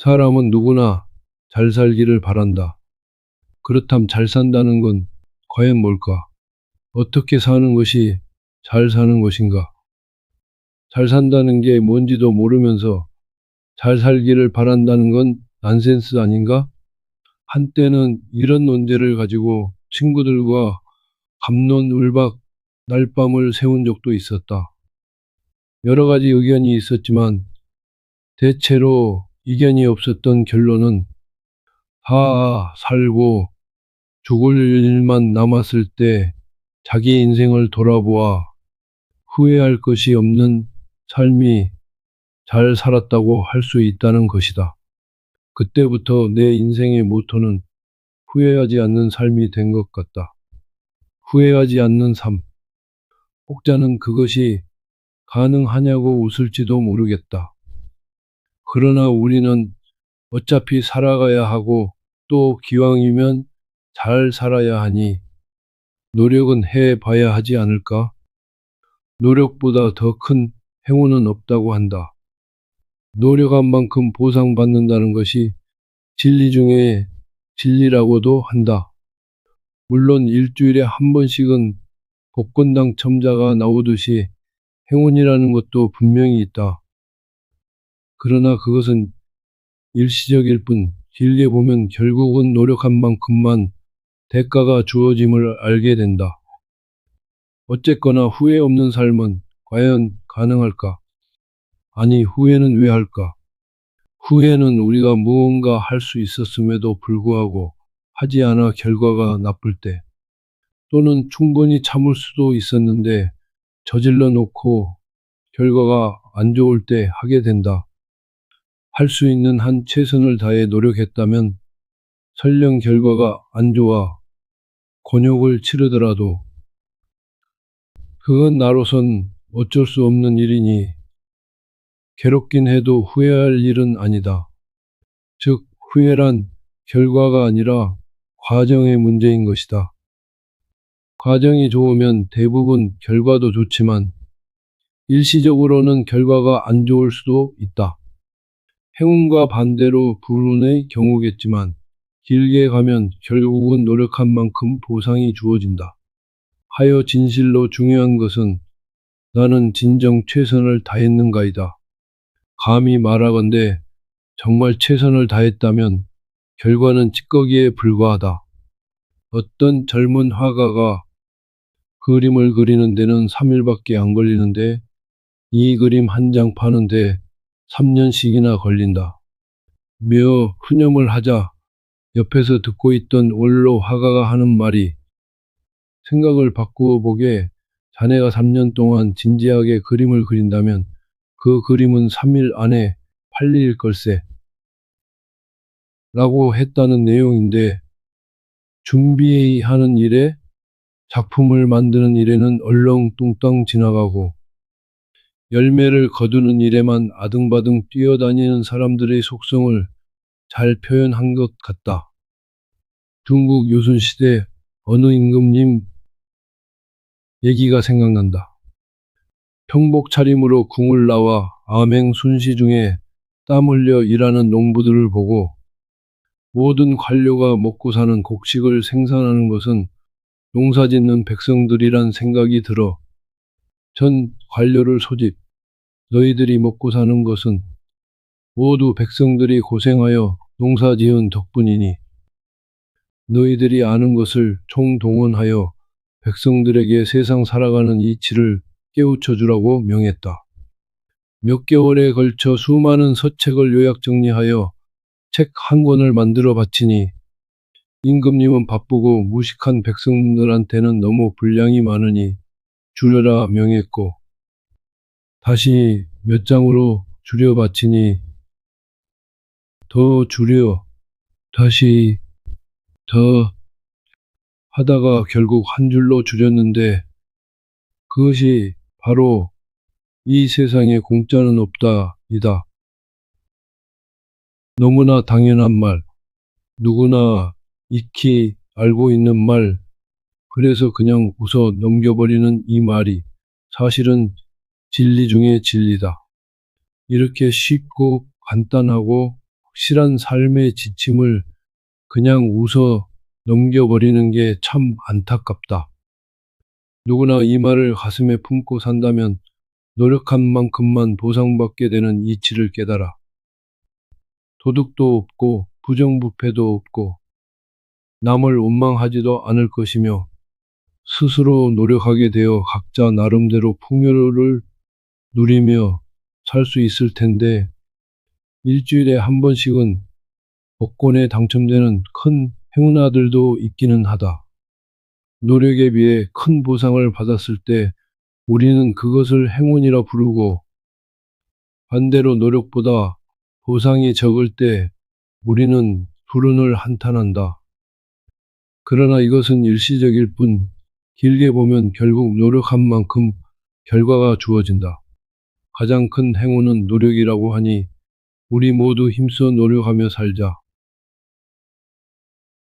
사람은 누구나 잘 살기를 바란다. 그렇다면 잘 산다는 건 과연 뭘까? 어떻게 사는 것이 잘 사는 것인가? 잘 산다는 게 뭔지도 모르면서 잘 살기를 바란다는 건 난센스 아닌가? 한때는 이런 논제를 가지고 친구들과 갑론을박 날밤을 새운 적도 있었다. 여러 가지 의견이 있었지만 대체로 이견이 없었던 결론은 다 살고 죽을 일만 남았을 때 자기 인생을 돌아보아 후회할 것이 없는 삶이 잘 살았다고 할 수 있다는 것이다. 그때부터 내 인생의 모토는 후회하지 않는 삶이 된 것 같다. 후회하지 않는 삶. 혹자는 그것이 가능하냐고 웃을지도 모르겠다. 그러나 우리는 어차피 살아가야 하고 또 기왕이면 잘 살아야 하니 노력은 해 봐야 하지 않을까? 노력보다 더 큰 행운은 없다고 한다. 노력한 만큼 보상받는다는 것이 진리 중에 진리라고도 한다. 물론 일주일에 한 번씩은 복권 당첨자가 나오듯이 행운이라는 것도 분명히 있다. 그러나 그것은 일시적일 뿐 길게 보면 결국은 노력한 만큼만 대가가 주어짐을 알게 된다. 어쨌거나 후회 없는 삶은 과연 가능할까? 아니, 후회는 왜 할까? 후회는 우리가 무언가 할 수 있었음에도 불구하고 하지 않아 결과가 나쁠 때, 또는 충분히 참을 수도 있었는데 저질러 놓고 결과가 안 좋을 때 하게 된다. 할 수 있는 한 최선을 다해 노력했다면 설령 결과가 안 좋아 곤욕을 치르더라도 그건 나로선 어쩔 수 없는 일이니 괴롭긴 해도 후회할 일은 아니다. 즉, 후회란 결과가 아니라 과정의 문제인 것이다. 과정이 좋으면 대부분 결과도 좋지만 일시적으로는 결과가 안 좋을 수도 있다. 행운과 반대로 불운의 경우겠지만 길게 가면 결국은 노력한 만큼 보상이 주어진다. 하여 진실로 중요한 것은 나는 진정 최선을 다했는가이다. 감히 말하건대 정말 최선을 다했다면 결과는 찌꺼기에 불과하다. 어떤 젊은 화가가 그림을 그리는 데는 3일밖에 안 걸리는데 이 그림 한 장 파는데 3년씩이나 걸린다. 며 푸념을 하자 옆에서 듣고 있던 원로 화가가 하는 말이 생각을 바꾸어 보게 자네가 3년 동안 진지하게 그림을 그린다면 그 그림은 3일 안에 팔릴 걸세 라고 했다는 내용인데 준비하는 일에 작품을 만드는 일에는 얼렁뚱땅 지나가고 열매를 거두는 일에만 아등바등 뛰어다니는 사람들의 속성을 잘 표현한 것 같다. 중국 요순시대 어느 임금님 얘기가 생각난다. 평복 차림으로 궁을 나와 암행 순시 중에 땀 흘려 일하는 농부들을 보고 모든 관료가 먹고 사는 곡식을 생산하는 것은 농사짓는 백성들이란 생각이 들어 전 관료를 소집, 너희들이 먹고 사는 것은 모두 백성들이 고생하여 농사지은 덕분이니 너희들이 아는 것을 총동원하여 백성들에게 세상 살아가는 이치를 깨우쳐 주라고 명했다. 몇 개월에 걸쳐 수많은 서책을 요약 정리하여 책 한 권을 만들어 바치니 임금님은 바쁘고 무식한 백성들한테는 너무 분량이 많으니 줄여라 명했고 다시 몇 장으로 줄여 바치니 더 줄여 다시 더 하다가 결국 한 줄로 줄였는데 그것이 바로 이 세상에 공짜는 없다 이다. 너무나 당연한 말, 누구나 익히 알고 있는 말, 그래서 그냥 웃어 넘겨버리는 이 말이 사실은 진리 중에 진리다. 이렇게 쉽고 간단하고 확실한 삶의 지침을 그냥 웃어 넘겨버리는 게 참 안타깝다. 누구나 이 말을 가슴에 품고 산다면 노력한 만큼만 보상받게 되는 이치를 깨달아. 도둑도 없고 부정부패도 없고 남을 원망하지도 않을 것이며 스스로 노력하게 되어 각자 나름대로 풍요를 누리며 살 수 있을 텐데 일주일에 한 번씩은 복권에 당첨되는 큰 행운아들도 있기는 하다. 노력에 비해 큰 보상을 받았을 때 우리는 그것을 행운이라 부르고 반대로 노력보다 보상이 적을 때 우리는 불운을 한탄한다. 그러나 이것은 일시적일 뿐 길게 보면 결국 노력한 만큼 결과가 주어진다. 가장 큰 행운은 노력이라고 하니 우리 모두 힘써 노력하며 살자.